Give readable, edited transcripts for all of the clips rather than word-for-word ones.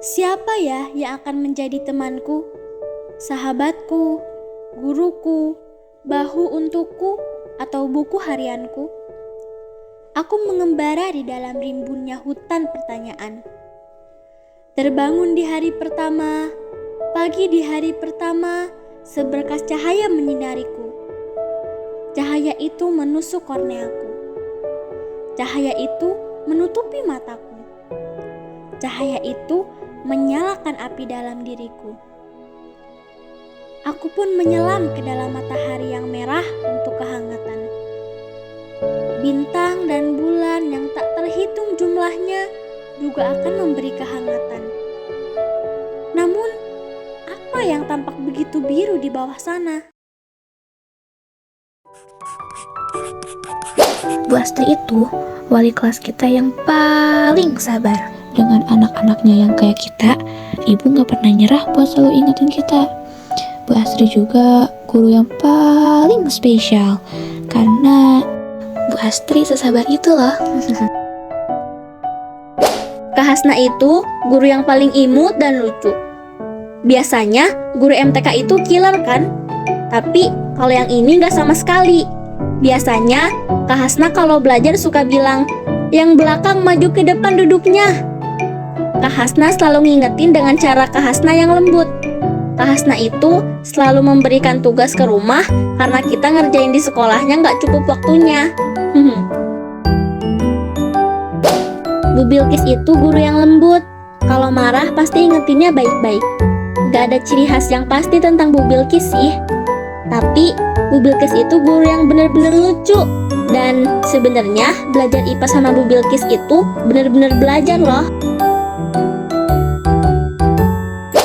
Siapa ya yang akan menjadi temanku, sahabatku, guruku, bahu untukku, atau buku harianku? Aku mengembara di dalam rimbunnya hutan pertanyaan. Terbangun di hari pertama, pagi di hari pertama, seberkas cahaya menyinariku. Cahaya itu menusuk korneaku. Cahaya itu menutupi mataku. Cahaya itu menyalakan api dalam diriku. Aku pun menyelam ke dalam matahari yang merah untuk kehangatan. Bintang dan bulan yang tak terhitung jumlahnya juga akan memberi kehangatan. Namun, apa yang tampak begitu biru di bawah sana? Bu Astri itu wali kelas kita yang paling sabar. Dengan anak-anaknya yang kayak kita, ibu gak pernah nyerah buat selalu ingetin kita. Bu Astri juga guru yang paling spesial, karena Bu Astri sesabar itu loh. Kak Hasna itu guru yang paling imut dan lucu. Biasanya guru MTK itu killer kan? Tapi kalau yang ini gak sama sekali. Biasanya Kak Hasna kalau belajar suka bilang, "Yang belakang maju ke depan duduknya." Kak Hasna selalu ngingetin dengan cara Kak Hasna yang lembut. Kak Hasna itu selalu memberikan tugas ke rumah karena kita ngerjain di sekolahnya gak cukup waktunya. Bu Bilkis itu guru yang lembut. Kalau marah pasti ingetinnya baik-baik. Gak ada ciri khas yang pasti tentang Bu Bilkis sih. Tapi Bu Bilkis itu guru yang benar-benar lucu. Dan sebenarnya belajar IPA sama Bu Bilkis itu benar-benar belajar loh.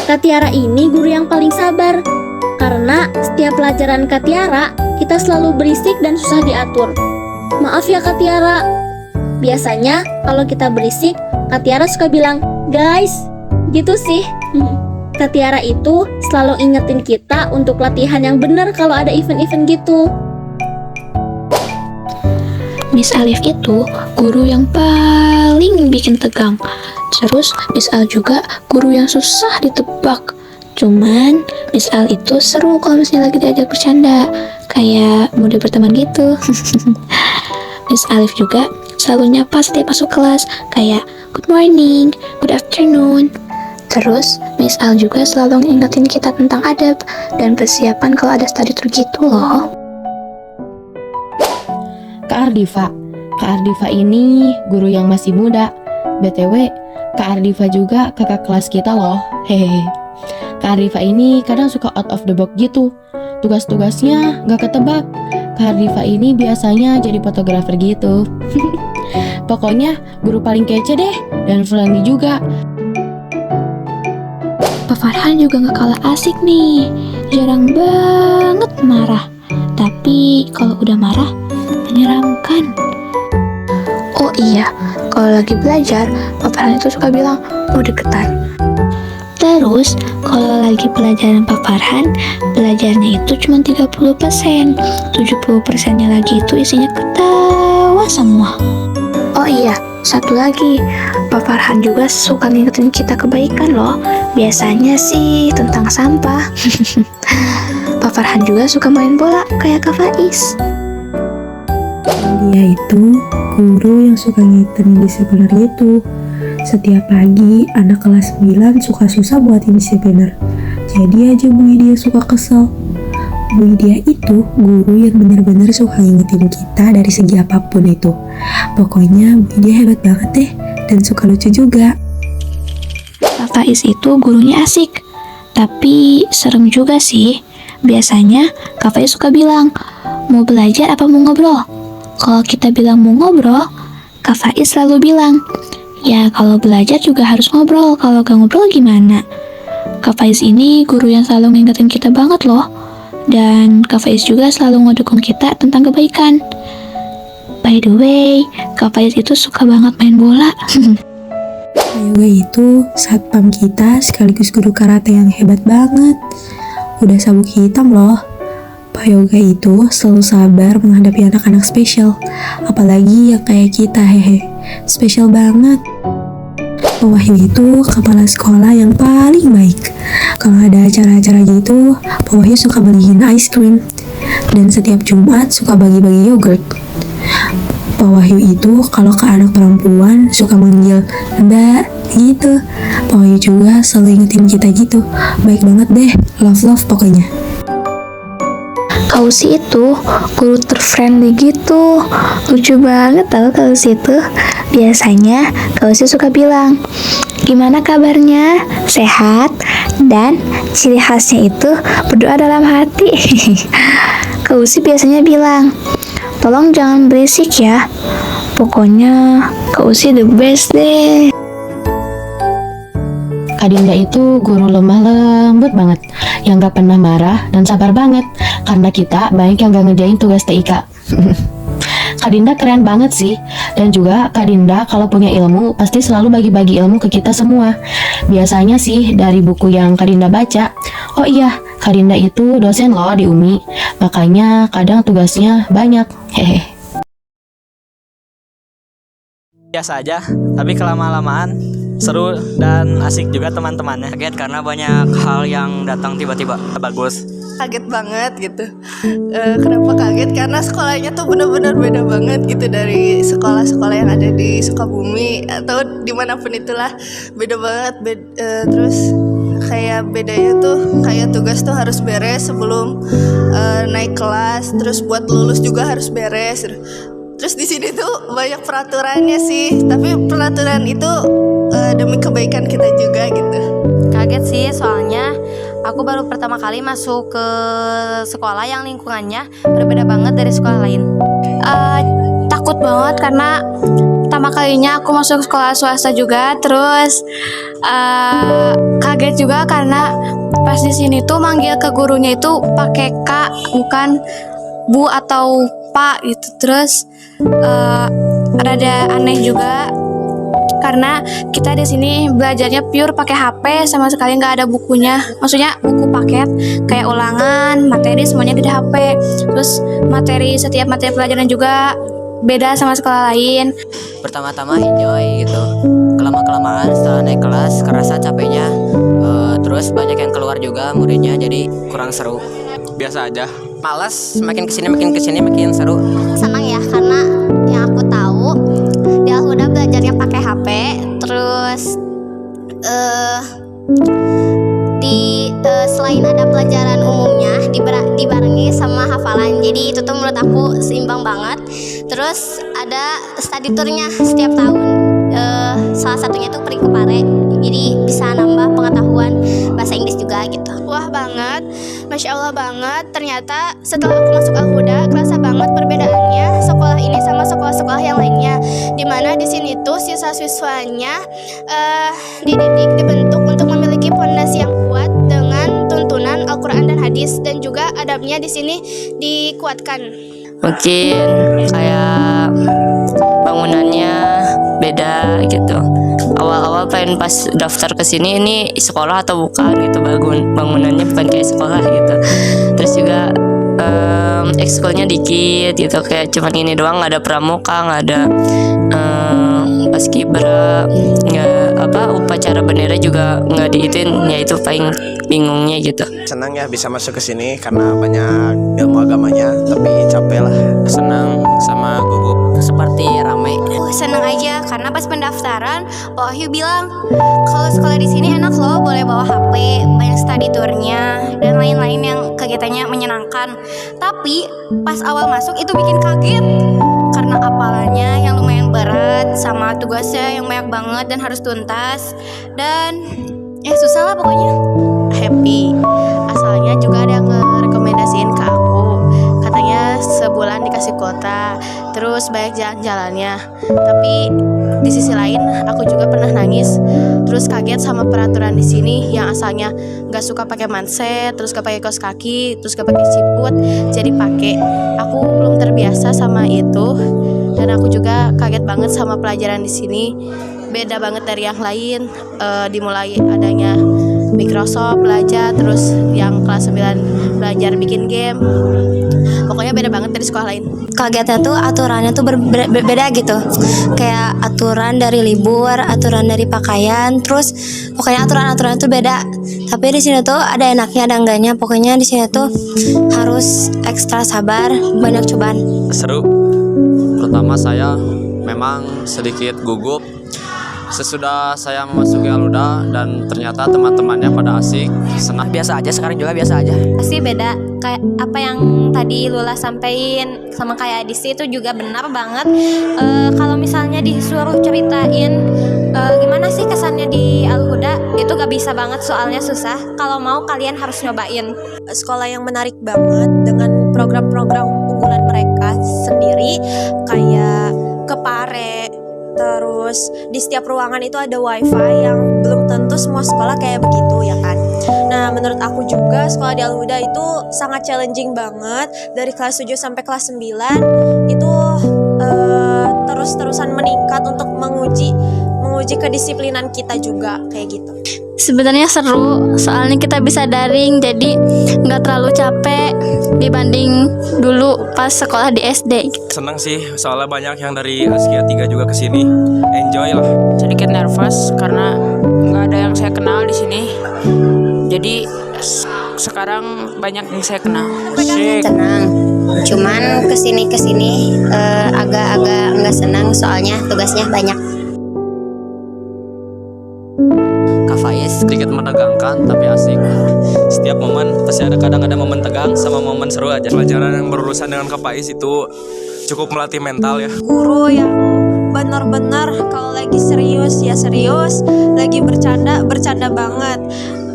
Kak Tiara ini guru yang paling sabar. Karena setiap pelajaran Kak Tiara, kita selalu berisik dan susah diatur. Maaf ya Kak Tiara. Biasanya kalau kita berisik, Kak Tiara suka bilang, "Guys," gitu sih. Kak Tiara itu selalu ingetin kita untuk latihan yang benar kalau ada event-event gitu. Miss Alif itu guru yang paling bikin tegang. Terus Miss Al juga guru yang susah ditebak. Cuman Miss Al itu seru kalau misalnya lagi diajak bercanda, kayak mode berteman gitu. Miss Alif juga selalu nyapa setiap masuk kelas, kayak good morning, good afternoon. Terus Miss Al juga selalu ngingetin kita tentang adab dan persiapan kalau ada study tour gitu loh. Kak Ardiva ini guru yang masih muda. BTW, Kak Ardiva juga kakak kelas kita loh. Hehehe. Kak Ardiva ini kadang suka out of the box gitu. Tugas-tugasnya gak ketebak. Kak Ardiva ini biasanya jadi fotografer gitu. Pokoknya guru paling kece deh, dan friendly juga. Pak Farhan juga gak kalah asik nih. Jarang banget marah. Tapi kalau udah marah, menyeramkan. Oh iya, kalau lagi belajar, Pak Farhan itu suka bilang, "Mau deketan." Terus, kalau lagi pelajaran Pak Farhan, belajarnya itu cuma 30%. 70%-nya lagi itu isinya ketawa semua. Oh iya, satu lagi, Pak Farhan juga suka ngingetin kita kebaikan loh. Biasanya sih tentang sampah. Pak Farhan juga suka main bola kayak Kak Faiz. Dia itu guru yang suka ngiterin disipliner gitu. Setiap pagi anak kelas 9 suka susah buatin disipliner. Jadi aja Bu Idia suka kesel. Bu Idia itu guru yang benar-benar suka ngingetin kita dari segi apapun itu. Pokoknya Bu Idia hebat banget deh, dan suka lucu juga. Kak Faiz itu gurunya asik, tapi serem juga sih. Biasanya Kak Faiz suka bilang, "Mau belajar apa mau ngobrol?" Kalau kita bilang mau ngobrol, Kak Faiz selalu bilang, "Ya kalau belajar juga harus ngobrol, kalau gak ngobrol gimana?" Kak Faiz ini guru yang selalu ngingetin kita banget loh. Dan Kak Faiz juga selalu ngedukung kita tentang kebaikan. By the way, Kak Faiz itu suka banget main bola. Pak Yoga itu satpam kita sekaligus guru karate yang hebat banget. Udah sabuk hitam loh. Pak Yoga itu selalu sabar menghadapi anak-anak spesial. Apalagi yang kayak kita, hehe. Spesial banget. Pak Wahyu itu kepala sekolah yang paling baik. Kalau ada acara-acara gitu, Pak Wahyu suka beliin ice cream. Dan setiap Jumat suka bagi-bagi yogurt. Pak Wahyu itu kalau ke anak perempuan suka manggil Mbak gitu. Pak Wahyu juga selalu ingetin kita gitu. Baik banget deh, love pokoknya. Kausi itu guru terfriendly gitu. Lucu banget tau Kausi itu. Biasanya Kausi suka bilang, "Gimana kabarnya? Sehat?" Dan ciri khasnya itu berdoa dalam hati. Kausi biasanya bilang, "Tolong jangan berisik ya." Pokoknya Kausi the best deh. Kak Dinda itu guru lemah lembut banget, yang gak pernah marah dan sabar banget, karena kita banyak yang gak ngerjain tugas TIK. Kak Dinda keren banget sih. Dan juga Kak Dinda kalau punya ilmu pasti selalu bagi-bagi ilmu ke kita semua. Biasanya sih dari buku yang Kak Dinda baca. Oh iya, Kak Dinda itu dosen loh di UMI, makanya kadang tugasnya banyak. Hehe. Biasa aja, tapi kelama-lamaan seru dan asik juga teman-temannya. Kaget karena banyak hal yang datang tiba-tiba. Bagus. Kaget banget gitu. Kenapa kaget? Karena sekolahnya tuh benar-benar beda banget gitu dari sekolah-sekolah yang ada di Sukabumi atau dimanapun itulah, beda banget. Terus kayak bedanya tuh kayak tugas tuh harus beres sebelum naik kelas, terus buat lulus juga harus beres. Terus di sini tuh banyak peraturannya sih, tapi peraturan itu demi kebaikan kita juga gitu. Kaget sih, soalnya aku baru pertama kali masuk ke sekolah yang lingkungannya berbeda banget dari sekolah lain. Takut banget karena pertama kalinya aku masuk sekolah swasta juga. Terus kaget juga karena pas di sini tuh manggil ke gurunya itu pakai Kak, bukan Bu atau Pak gitu. Terus rada aneh juga karena kita di sini belajarnya pure pakai HP, sama sekali nggak ada bukunya. Maksudnya buku paket kayak ulangan, materi semuanya di HP. Terus setiap materi pelajaran juga beda sama sekolah lain. Pertama-tama enjoy gitu. Kelama-kelamaan setelah naik kelas kerasa capeknya. Terus banyak yang keluar juga muridnya, jadi kurang seru. Biasa aja. Malas, makin kesini makin seru. Senang ya, karena yang aku tahu di Al-Huda belajarnya pakai HP. Terus selain ada pelajaran umumnya dibarengi sama hafalan, jadi itu tuh menurut aku seimbang banget. Terus ada study tournya setiap tahun, salah satunya tuh Peri Kepare, jadi bisa nambah pengetahuan bahasa Inggris juga gitu. Wah banget, Masya Allah banget. Ternyata setelah aku masuk Al-Huda, kerasa banget perbedaannya sekolah ini sama sekolah-sekolah yang lainnya. Dimana di sini tuh siswa-siswanya dibentuk untuk memiliki fondasi yang kuat dengan tuntunan Al-Quran dan hadis, dan juga adabnya di sini dikuatkan. Mungkin kayak bangunannya beda gitu. Awal-awal pengen pas daftar ke sini ini sekolah atau bukan gitu, bangunannya bukan kayak sekolah gitu. Terus juga ekskulnya dikit gitu, kayak cuman ini doang, nggak ada pramuka, nggak ada paskibra, nggak upacara bendera juga nggak diitin, ya itu paling bingungnya gitu. Senang ya bisa masuk ke sini karena banyak ilmu agamanya, tapi capek lah. Senang sama gugup. Seperti rame. Seneng aja karena pas pendaftaran Pak Wahyu bilang kalau sekolah di sini enak loh, boleh bawa HP, banyak study tournya dan lain-lain yang kegiatannya menyenangkan. Tapi pas awal masuk itu bikin kaget karena apalannya yang lumayan berat sama tugasnya yang banyak banget dan harus tuntas, dan ya susah lah pokoknya. Happy, asalnya juga ada yang ngerekomendasiin ke aku, katanya sebulan dikasih kuota, terus banyak jalan-jalannya. Tapi di sisi lain aku juga pernah nangis, terus kaget sama peraturan di sini yang asalnya nggak suka pakai manset, terus gak pakai kaos kaki, terus gak pakai siput, jadi pakai. Aku belum terbiasa sama itu, dan aku juga kaget banget sama pelajaran di sini. Beda banget dari yang lain. Dimulai adanya Microsoft belajar, terus yang kelas 9 belajar bikin game. Pokoknya beda banget dari sekolah lain. Kagetnya tuh aturannya tuh berbeda gitu. Kayak aturan dari libur, aturan dari pakaian, terus pokoknya aturan-aturan tuh beda. Tapi di sini tuh ada enaknya, ada enggaknya. Pokoknya di sini tuh harus ekstra sabar, banyak cobaan. Seru. Pertama saya memang sedikit gugup sesudah saya memasuki Aluda dan ternyata teman-temannya pada asik, senang. Biasa aja, sekarang juga biasa aja. Pasti beda. Kayak apa yang tadi Lula sampein sama kayak Adisi itu juga benar banget. Kalau misalnya disuruh ceritain gimana sih kesannya di Al-Huda, itu gak bisa banget soalnya susah. Kalau mau kalian harus nyobain. Sekolah yang menarik banget dengan program-program unggulan mereka sendiri, kayak Kepare. Terus di setiap ruangan itu ada wifi yang belum tentu semua sekolah kayak begitu ya kan. Nah menurut aku juga sekolah di Al-Huda itu sangat challenging banget. Dari kelas 7 sampai kelas 9 itu terus-terusan meningkat untuk menguji kedisiplinan kita juga kayak gitu. Sebenarnya seru, soalnya kita bisa daring, jadi nggak terlalu capek dibanding dulu pas sekolah di SD. Senang sih, soalnya banyak yang dari Askia 3 juga kesini. Enjoy lah. Sedikit nervous karena nggak ada yang saya kenal di sini. Jadi sekarang banyak yang saya kenal. Tenang. Cuman kesini agak-agak nggak senang soalnya tugasnya banyak. Kak Faiz sedikit menegangkan tapi asik. Setiap momen pasti kadang ada momen tegang sama momen seru aja. Pelajaran yang berurusan dengan Kak Faiz itu cukup melatih mental ya. Guru yang benar-benar kalau lagi serius ya serius, lagi bercanda banget.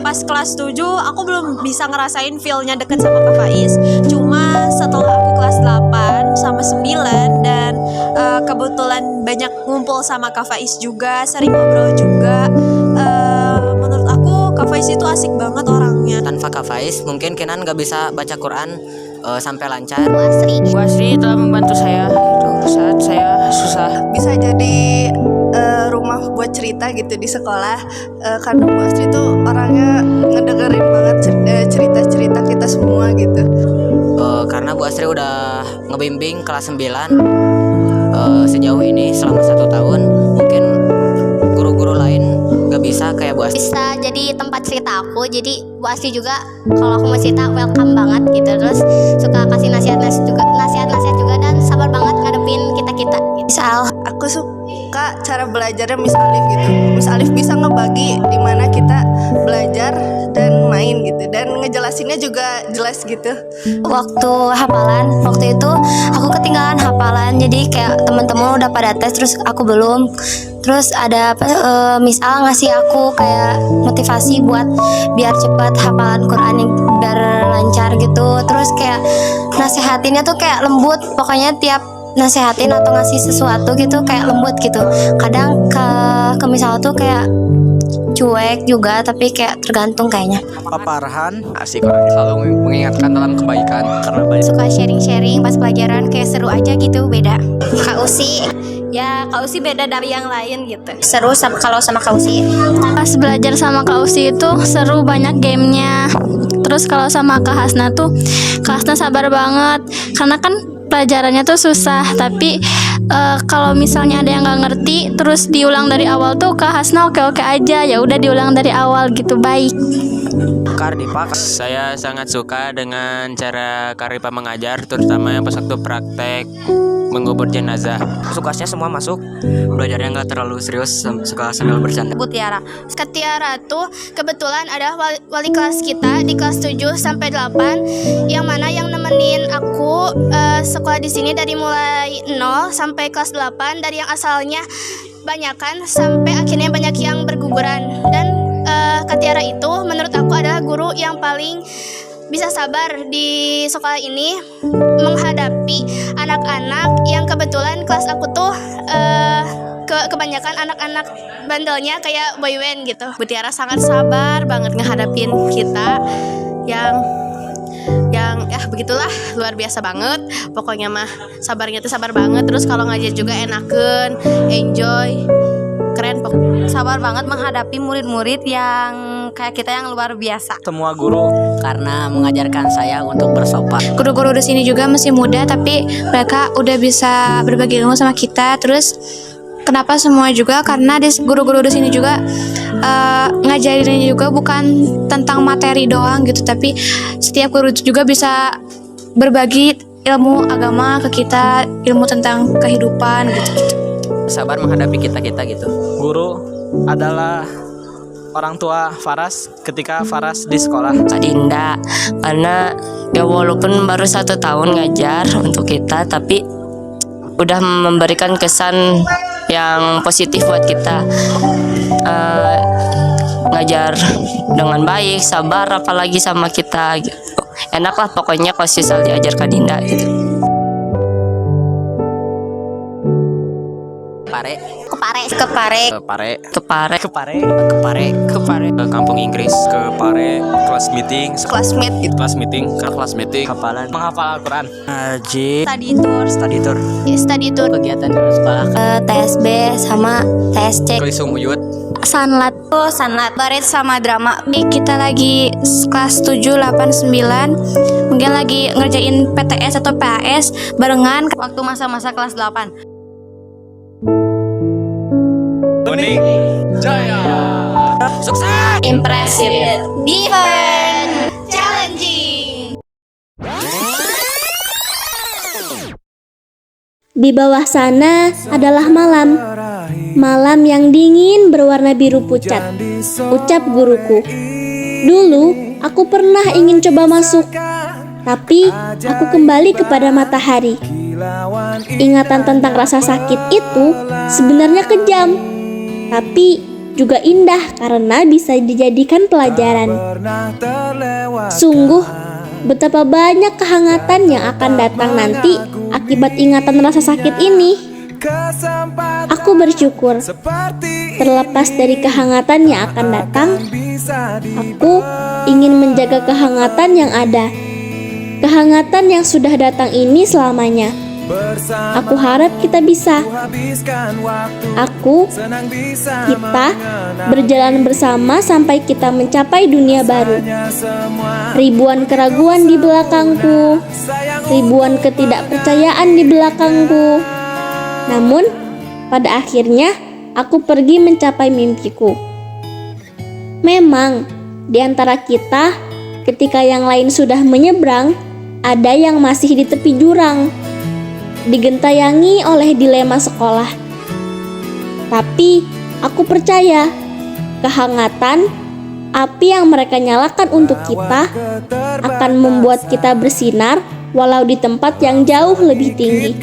Pas kelas 7 aku belum bisa ngerasain feel-nya deket sama Kak Faiz. Cuma setelah aku kelas 8 sama 9 dan kebetulan banyak ngumpul sama Kak Faiz juga, sering ngobrol juga. Menurut aku Kak Faiz itu asik banget orangnya. Tanpa Kak Faiz mungkin Kenan gak bisa baca Quran sampai lancar. Bu Asri telah membantu saya saat saya susah. Bisa jadi rumah buat cerita gitu di sekolah, karena Bu Astri tuh orangnya ngedengerin banget cerita-cerita kita semua gitu. Karena Bu Astri udah ngebimbing kelas 9 sejauh ini selama 1 tahun, mungkin guru-guru lain gak bisa kayak Bu Astri. Bisa jadi tempat cerita aku, jadi Bu Astri juga kalau aku mau cerita welcome banget gitu. Terus suka kasih nasihat-nasihat juga dan sabar banget ngadepin kita gitu. Misal Aku suka cara belajarnya Miss Alif gitu. Miss Alif bisa ngebagi di mana kita belajar dan main gitu, dan ngejelasinnya juga jelas gitu. waktu itu aku ketinggalan hafalan, jadi kayak teman-teman udah pada tes terus aku belum. Terus ada misal ngasih aku kayak motivasi buat biar cepat hafalan Quran yang biar lancar gitu. Terus kayak nasehatinnya tuh kayak lembut, pokoknya tiap nasehatin atau ngasih sesuatu gitu kayak lembut gitu. Kadang ke misal tuh kayak cuek juga, tapi kayak tergantung kayaknya. Pak Farhan asik orangnya, selalu mengingatkan dalam kebaikan karena banyak. Suka sharing-sharing pas pelajaran, kayak seru aja gitu, beda. Kak Usi Ya Kak Usi beda dari yang lain gitu. seru kalau sama Kak Usi. Pas belajar sama Kak Usi itu seru, banyak gamenya. Terus kalau sama Kak Hasna tuh, Kak Hasna sabar banget karena kan pelajarannya tuh susah, tapi kalau misalnya ada yang nggak ngerti terus diulang dari awal tuh Kak Hasna oke aja, ya udah diulang dari awal gitu, baik. Kardipa, saya sangat suka dengan cara Kardipa mengajar, terutama yang pas waktu praktek mengubur jenazah. Tugasnya semua masuk, belajarnya nggak terlalu serius, suka sambil bercanda. Bu Tiara. Kak Tiara tuh kebetulan ada wali kelas kita di kelas 7 sampai 8 yang mana yang nemenin aku sekolah di sini dari mulai 0 sampai kelas 8, dari yang asalnya banyakan sampai akhirnya banyak yang berguguran. Dan Kak Tiara itu menurut aku adalah guru yang paling bisa sabar di sekolah ini menghadapi anak-anak yang kebetulan kelas aku tuh kebanyakan anak-anak bandelnya kayak boyband gitu. Bu Tiara sangat sabar banget ngehadapin kita yang ya begitulah, luar biasa banget. Pokoknya mah sabarnya tuh sabar banget. Terus kalau ngajar juga enaken, enjoy, keren. Sabar banget menghadapi murid-murid yang kayak kita yang luar biasa. Semua guru Karena mengajarkan saya untuk bersopan. Guru-guru di sini juga masih muda tapi mereka udah bisa berbagi ilmu sama kita. Terus kenapa semua juga? Karena guru-guru di sini juga ngajarinnya juga bukan tentang materi doang gitu, tapi setiap guru juga bisa berbagi ilmu agama ke kita, ilmu tentang kehidupan gitu. Sabar menghadapi kita-kita gitu. guru adalah orang tua Faras ketika Faras di sekolah. Kak Dinda, karena ya walaupun baru 1 tahun ngajar untuk kita, tapi udah memberikan kesan yang positif buat kita. Ngajar dengan baik, sabar, apalagi sama kita gitu. Enak lah pokoknya kalau sisal diajar Kak Dinda gitu. Kepare ke kampung Inggris, Ke Pare, kelas meeting, Classmate kelas meeting, hafalan, menghafal Al-Quran. haji, Study tour. Study tour. Kegiatan di sekolah. TSB sama TSC. Kelisung Uyut. Sanlat. Sanlat, baret sama drama. Kita lagi kelas 7, 8, 9 mungkin lagi ngerjain PTS atau PAS barengan. Waktu masa-masa kelas 8. Unik Jaya. Sukses. Impressive, different, challenging. Di bawah sana adalah malam. Malam yang dingin berwarna biru pucat. Ucap guruku. Dulu aku pernah ingin coba masuk, tapi aku kembali kepada matahari. Ingatan tentang rasa sakit itu sebenarnya kejam, tapi juga indah karena bisa dijadikan pelajaran. Sungguh, betapa banyak kehangatan yang akan datang nanti akibat ingatan rasa sakit ini. Aku bersyukur, terlepas dari kehangatan yang akan datang, aku ingin menjaga kehangatan yang ada. Kehangatan yang sudah datang ini selamanya. Aku harap kita bisa. Kita berjalan bersama sampai kita mencapai dunia baru. Ribuan keraguan di belakangku, ribuan ketidakpercayaan di belakangku. Namun, pada akhirnya aku pergi mencapai mimpiku. Memang, di antara kita, ketika yang lain sudah menyeberang, ada yang masih di tepi jurang, digentayangi oleh dilema sekolah. Tapi aku percaya kehangatan api yang mereka nyalakan untuk kita akan membuat kita bersinar walau di tempat yang jauh lebih tinggi.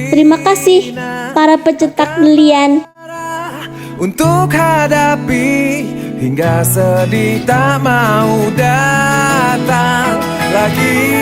Terima kasih para pencetak brilian. Untuk hadapi hingga sedih tak mau datang lagi.